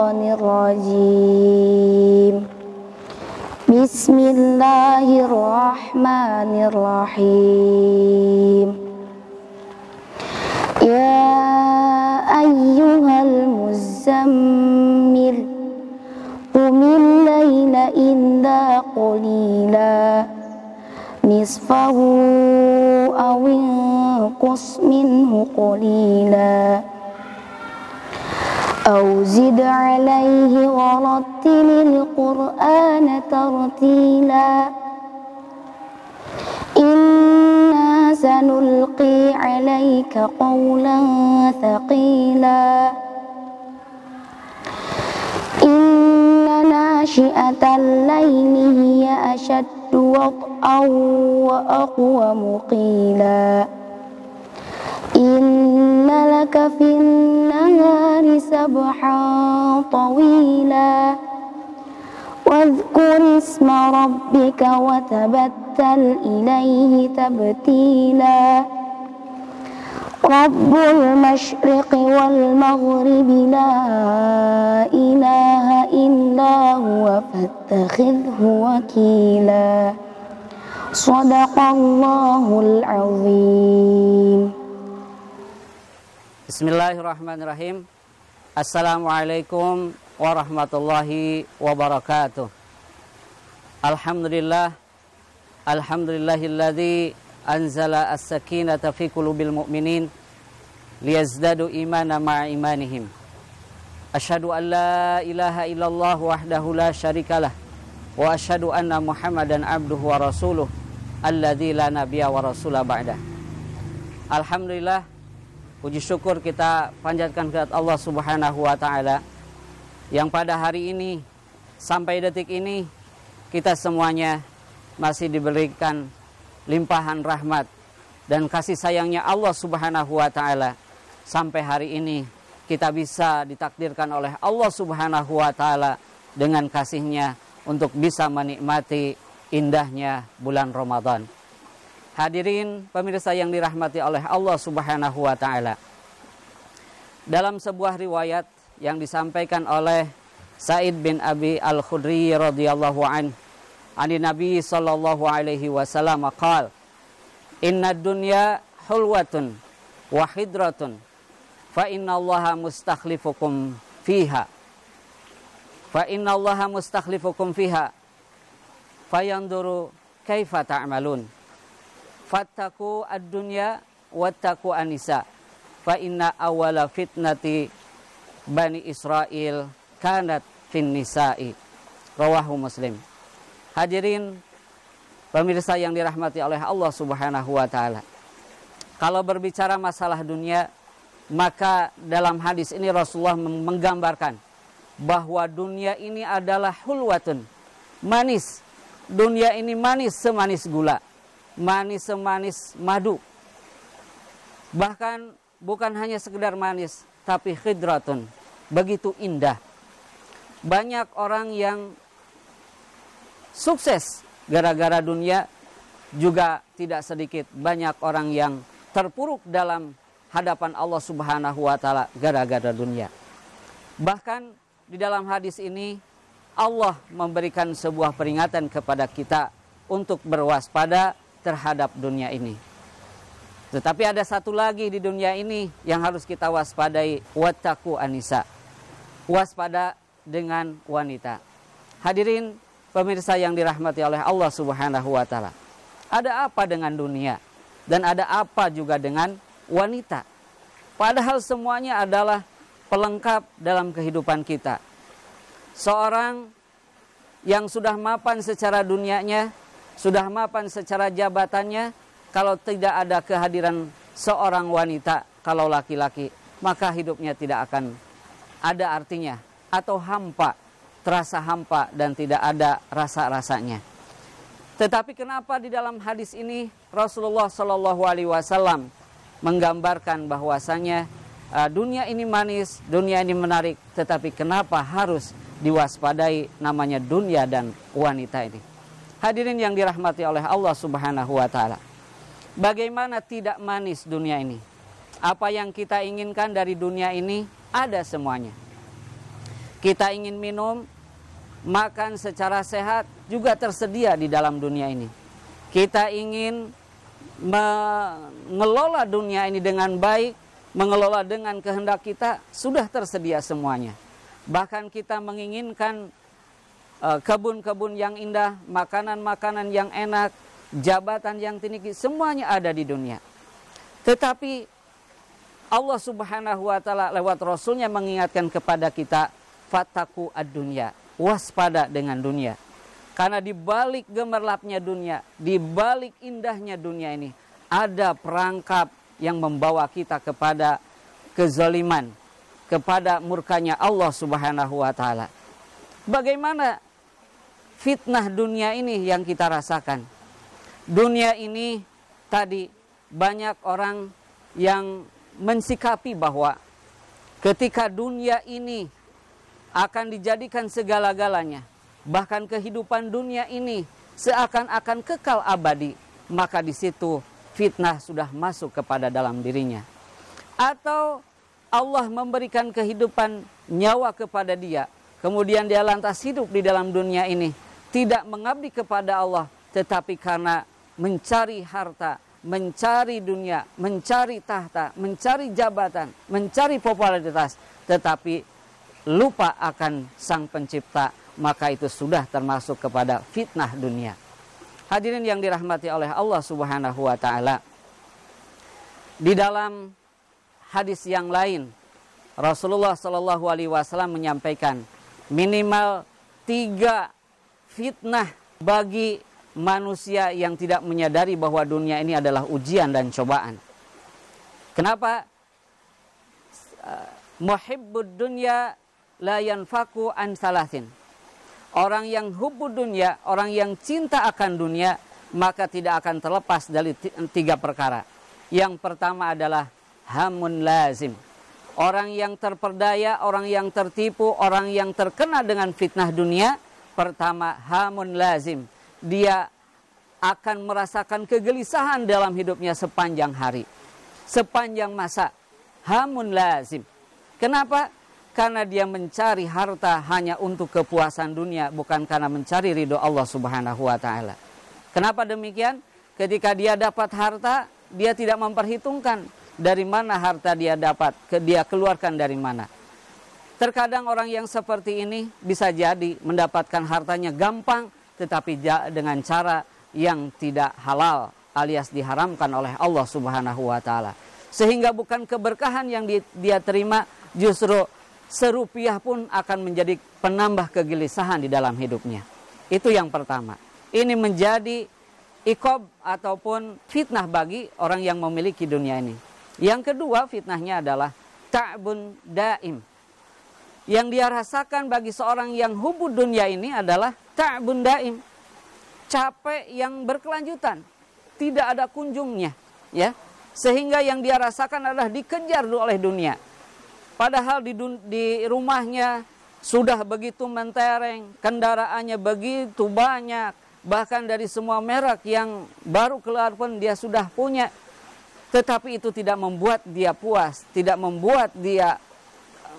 syaitonir rajim. Bismillahirrahmanirrahim. Ya ayyuhal muzammil qumil laila illa qalila nisfahu aw inqus minhu qalila aw zid alayhi warattilil qur'ana tartila inna sanulqi alayka qawlan thaqila inna nashi'atal layli hiya ashaddu wat'an wa aqwamu qila inna laka fin nahari sabhan tawila wadhkur isma rabbika wa tabattal ilayhi tabtila Rabbul masyriqi wal maghribi la ilaha illa huwa fattakhidhu wakila. Shadaqallahul azim. Bismillahirrahmanirrahim. Assalamualaikum warahmatullahi wabarakatuh. Alhamdulillah. Alhamdulillahilladzi anzala as-sakinata fi qulubil mu'minin liyazdadu imana ma'a imanihim. Asyhadu an la ilaha illallah wahdahu la syarikalah wa asyhadu anna Muhammadan abduhu wa rasuluh alladzi la nabiyya wa rasula ba'dah. Alhamdulillah, puji syukur kita panjatkan kepada Allah Subhanahu wa taala yang pada hari ini sampai detik ini kita semuanya masih diberikan limpahan rahmat dan kasih sayangnya Allah Subhanahu wa taala. Sampai hari ini kita bisa ditakdirkan oleh Allah Subhanahu wa taala dengan kasihnya untuk bisa menikmati indahnya bulan Ramadan. Hadirin pemirsa yang dirahmati oleh Allah Subhanahu wa taala. Dalam sebuah riwayat yang disampaikan oleh Sa'id bin Abi Al-Khudri radhiyallahu anhu, ani Nabi sallallahu alaihi wasallam qala inna dunya hulwatun wa hidratun fa innallaha mustakhlifukum fiha fayanzuru kaifa ta'malun fattaqu ad-dunya wattaqu an-nisa fa inna awwala fitnati bani Israil kanat fin nisa'i. Rawahu Muslim. Hadirin pemirsa yang dirahmati oleh Allah Subhanahu wa taala. Kalau berbicara masalah dunia, maka dalam hadis ini Rasulullah menggambarkan bahwa dunia ini adalah hulwatun, manis. Dunia ini manis semanis gula, manis semanis madu. Bahkan bukan hanya sekedar manis, tapi khidratun, begitu indah. Banyak orang yang sukses gara-gara dunia, juga tidak sedikit banyak orang yang terpuruk dalam hadapan Allah Subhanahu wa taala gara-gara dunia. Bahkan di dalam hadis ini Allah memberikan sebuah peringatan kepada kita untuk berwaspada terhadap dunia ini. Tetapi ada satu lagi di dunia ini yang harus kita waspadai, wattaqu an-nisa. Waspada dengan wanita. Hadirin pemirsa yang dirahmati oleh Allah Subhanahu wa taala. Ada apa dengan dunia dan ada apa juga dengan wanita? Padahal semuanya adalah pelengkap dalam kehidupan kita. Seorang yang sudah mapan secara dunianya, sudah mapan secara jabatannya, kalau tidak ada kehadiran seorang wanita, kalau laki-laki, maka hidupnya tidak akan ada artinya atau hampa. Terasa hampa dan tidak ada rasa-rasanya. Tetapi kenapa di dalam hadis ini Rasulullah Shallallahu Alaihi Wasallam menggambarkan bahwasanya dunia ini manis, dunia ini menarik, tetapi kenapa harus diwaspadai namanya dunia dan wanita ini? Hadirin yang dirahmati oleh Allah Subhanahu Wa Taala, bagaimana tidak manis dunia ini? Apa yang kita inginkan dari dunia ini ada semuanya. Kita ingin minum, makan secara sehat juga tersedia di dalam dunia ini. Kita ingin mengelola dunia ini dengan baik, mengelola dengan kehendak kita, sudah tersedia semuanya. Bahkan kita menginginkan kebun-kebun yang indah, makanan-makanan yang enak, jabatan yang tinggi, semuanya ada di dunia. Tetapi Allah Subhanahu wa taala lewat Rasulnya mengingatkan kepada kita, fattaku ad-dunya, waspada dengan dunia. Karena di balik gemerlapnya dunia, di balik indahnya dunia ini, ada perangkap yang membawa kita kepada kezaliman, kepada murkanya Allah Subhanahu wa taala. Bagaimana fitnah dunia ini yang kita rasakan? Dunia ini tadi banyak orang yang mensikapi bahwa ketika dunia ini akan dijadikan segala-galanya, bahkan kehidupan dunia ini seakan-akan kekal abadi, maka di situ fitnah sudah masuk kepada dalam dirinya. Atau Allah memberikan kehidupan nyawa kepada dia, kemudian dia lantas hidup di dalam dunia ini, tidak mengabdi kepada Allah, tetapi karena mencari harta, mencari dunia, mencari tahta, mencari jabatan, mencari popularitas, tetapi lupa akan Sang Pencipta, maka itu sudah termasuk kepada fitnah dunia. Hadirin yang dirahmati oleh Allah Subhanahu wa taala. Di dalam hadis yang lain, Rasulullah Shallallahu alaihi wasallam menyampaikan minimal 3 fitnah bagi manusia yang tidak menyadari bahwa dunia ini adalah ujian dan cobaan. Kenapa? Muhibbud dunya la yanfaku an salasin. Orang yang hubbud dunya, orang yang cinta akan dunia, maka tidak akan terlepas dari 3 perkara. Yang pertama adalah hamun lazim. Orang yang terperdaya, orang yang tertipu, orang yang terkena dengan fitnah dunia, pertama hamun lazim. Dia akan merasakan kegelisahan dalam hidupnya sepanjang hari, sepanjang masa. Hamun lazim. Kenapa? Karena dia mencari harta hanya untuk kepuasan dunia, bukan karena mencari ridho Allah Subhanahu wa taala. Kenapa demikian? Ketika dia dapat harta, dia tidak memperhitungkan dari mana harta dia dapat, dia keluarkan dari mana. Terkadang orang yang seperti ini bisa jadi mendapatkan hartanya gampang, tetapi dengan cara yang tidak halal alias diharamkan oleh Allah Subhanahu wa taala. Sehingga bukan keberkahan yang dia terima, justru serupiah pun akan menjadi penambah kegelisahan di dalam hidupnya. Itu yang pertama. Ini menjadi iqab ataupun fitnah bagi orang yang memiliki dunia ini. Yang kedua fitnahnya adalah ta'bun daim. Yang dia rasakan bagi seorang yang hubud dunia ini adalah ta'bun daim. Capek yang berkelanjutan, tidak ada kunjungnya, ya. Sehingga yang dia rasakan adalah dikejar oleh dunia. Padahal di rumahnya sudah begitu mentereng, kendaraannya begitu banyak, bahkan dari semua merek yang baru keluar pun dia sudah punya. Tetapi itu tidak membuat dia puas, tidak membuat dia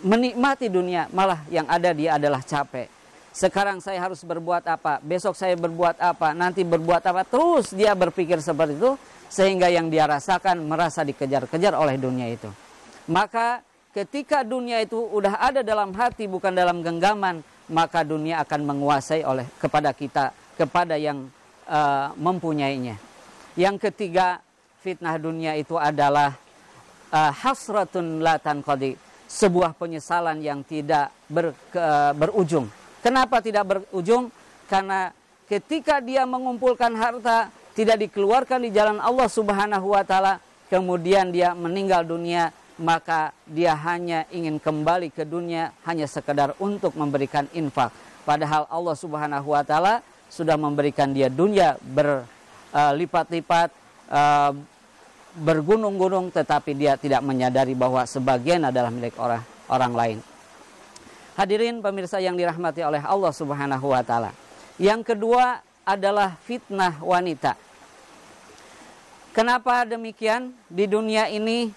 menikmati dunia, malah yang ada dia adalah capek. Sekarang saya harus berbuat apa, besok saya berbuat apa, nanti berbuat apa, terus dia berpikir seperti itu, sehingga yang dia rasakan merasa dikejar-kejar oleh dunia itu. Maka ketika dunia itu udah ada dalam hati bukan dalam genggaman, maka dunia akan menguasai kepada kita, kepada yang mempunyainya. Yang ketiga fitnah dunia itu adalah hasratun la tanqadi, sebuah penyesalan yang tidak berujung. Kenapa tidak berujung? Karena ketika dia mengumpulkan harta tidak dikeluarkan di jalan Allah Subhanahu wa taala, kemudian dia meninggal dunia, maka dia hanya ingin kembali ke dunia hanya sekedar untuk memberikan infak. Padahal Allah Subhanahu wa taala sudah memberikan dia dunia berlipat-lipat, bergunung-gunung, tetapi dia tidak menyadari bahwa sebagian adalah milik orang lain. Hadirin pemirsa yang dirahmati oleh Allah Subhanahu wa taala. Yang kedua adalah fitnah wanita. Kenapa demikian? Di dunia ini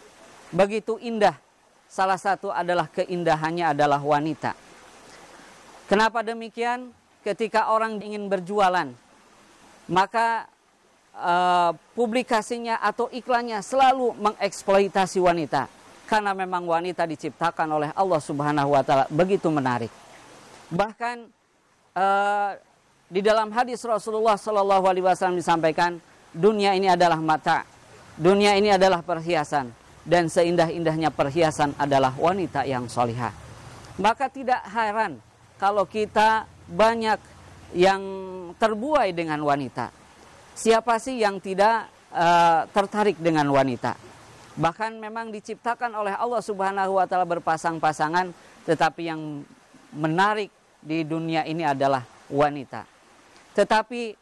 begitu indah. Salah satu adalah keindahannya adalah wanita. Kenapa demikian? Ketika orang ingin berjualan, maka publikasinya atau iklannya selalu mengeksploitasi wanita. Karena memang wanita diciptakan oleh Allah Subhanahu wa Ta'ala begitu menarik. Bahkan di dalam hadis Rasulullah Shallallahu Alaihi Wasallam disampaikan, dunia ini adalah mata, dunia ini adalah perhiasan, dan seindah-indahnya perhiasan adalah wanita yang solihah. Maka tidak heran kalau kita banyak yang terbuai dengan wanita. Siapa sih yang tidak tertarik dengan wanita? Bahkan memang diciptakan oleh Allah Subhanahu wa Ta'ala berpasang-pasangan, tetapi yang menarik di dunia ini adalah wanita. Tetapi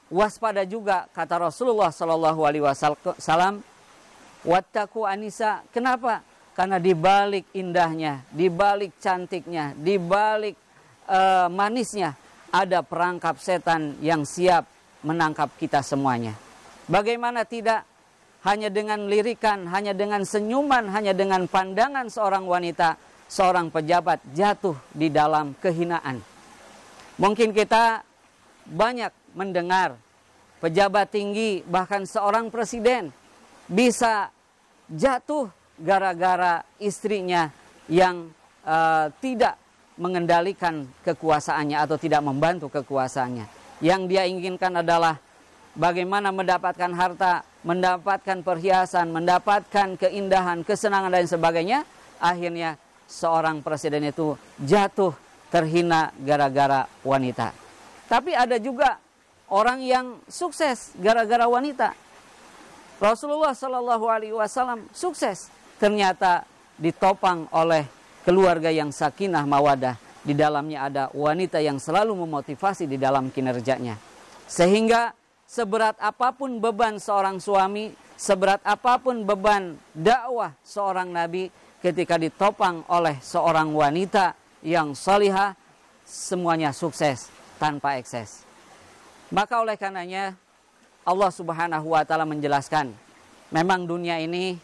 waspada juga, kata Rasulullah Sallallahu Alaihi Wasallam, wattaqu anisa. Kenapa? Karena di balik indahnya, di balik cantiknya, di balik manisnya, ada perangkap setan yang siap menangkap kita semuanya. Bagaimana tidak? Hanya dengan lirikan, hanya dengan senyuman, hanya dengan pandangan seorang wanita, seorang pejabat jatuh di dalam kehinaan. Mungkin kita banyak mendengar pejabat tinggi, bahkan seorang presiden bisa jatuh gara-gara istrinya yang tidak mengendalikan kekuasaannya atau tidak membantu kekuasaannya. Yang dia inginkan adalah bagaimana mendapatkan harta, mendapatkan perhiasan, mendapatkan keindahan, kesenangan dan sebagainya. Akhirnya seorang presiden itu jatuh terhina gara-gara wanita. Tapi ada juga orang yang sukses gara-gara wanita. Rasulullah Shallallahu Alaihi Wasallam sukses, ternyata ditopang oleh keluarga yang sakinah mawadah. Di dalamnya ada wanita yang selalu memotivasi di dalam kinerjanya. Sehingga seberat apapun beban seorang suami, seberat apapun beban dakwah seorang nabi, ketika ditopang oleh seorang wanita yang salihah, semuanya sukses tanpa ekses. Maka oleh karenanya Allah Subhanahu wa Ta'ala menjelaskan, memang dunia ini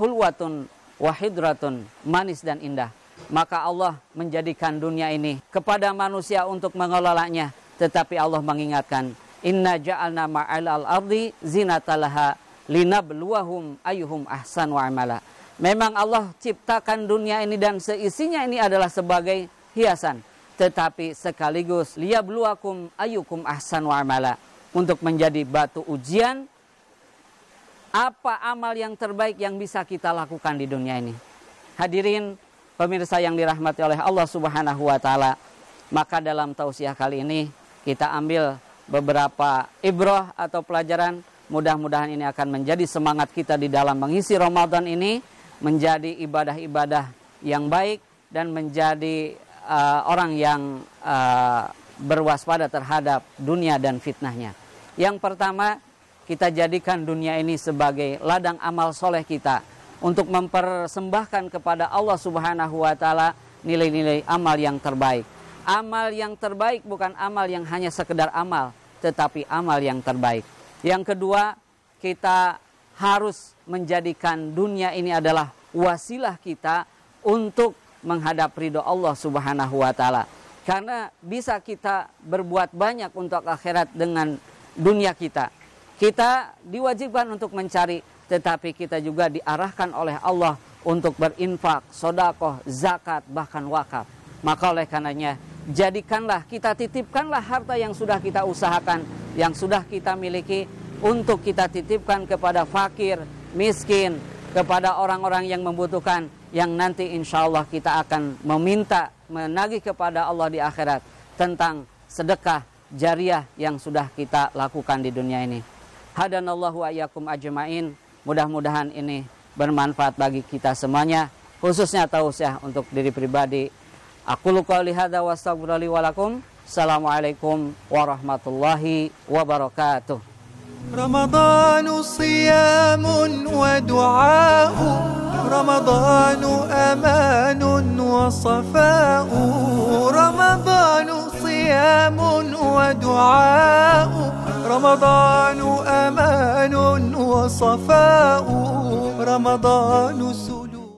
hulwatun wahidratun, manis dan indah. Maka Allah menjadikan dunia ini kepada manusia untuk mengelolanya. Tetapi Allah mengingatkan, inna ja'alna ma'al ardi zinatalaha linabluwahum ayyuhum ahsanu amala. Memang Allah ciptakan dunia ini dan seisinya ini adalah sebagai hiasan, tetapi sekaligus liyabluwakum ayyukum ahsanu amala, untuk menjadi batu ujian apa amal yang terbaik yang bisa kita lakukan di dunia ini. Hadirin pemirsa yang dirahmati oleh Allah Subhanahu wa Ta'ala, maka dalam tausiah kali ini kita ambil beberapa ibrah atau pelajaran. Mudah-mudahan ini akan menjadi semangat kita di dalam mengisi Ramadan ini, menjadi ibadah-ibadah yang baik dan menjadi orang yang berwaspada terhadap dunia dan fitnahnya. Yang pertama, kita jadikan dunia ini sebagai ladang amal soleh kita untuk mempersembahkan kepada Allah Subhanahu wa Ta'ala nilai-nilai amal yang terbaik. Amal yang terbaik bukan amal yang hanya sekedar amal, tetapi amal yang terbaik. Yang kedua, kita harus menjadikan dunia ini adalah wasilah kita untuk menghadap ridho Allah Subhanahu wa Ta'ala. Karena bisa kita berbuat banyak untuk akhirat dengan dunia kita. Kita diwajibkan untuk mencari, tetapi kita juga diarahkan oleh Allah untuk berinfak, sedekah, zakat, bahkan wakaf. Maka oleh karenanya, jadikanlah, kita titipkanlah harta yang sudah kita usahakan, yang sudah kita miliki, untuk kita titipkan kepada fakir, miskin, kepada orang-orang yang membutuhkan, yang nanti insya Allah kita akan meminta, menagih kepada Allah di akhirat tentang sedekah jariah yang sudah kita lakukan di dunia ini. Hadanallahu ayyakum ajma'in. Mudah-mudahan ini bermanfaat bagi kita semuanya, khususnya tausiah untuk diri pribadi. Aqulu qouli hadza wa astaghfiru li wa lakum. Assalamualaikum warahmatullahi wabarakatuh. Ramadhanu siyamun wa du'a'u, Ramadhanu amanun wa safa'u, Ramadhanu siyamun wa du'a'u, Ramadhanu amanun wa safa'u, Ramadhanu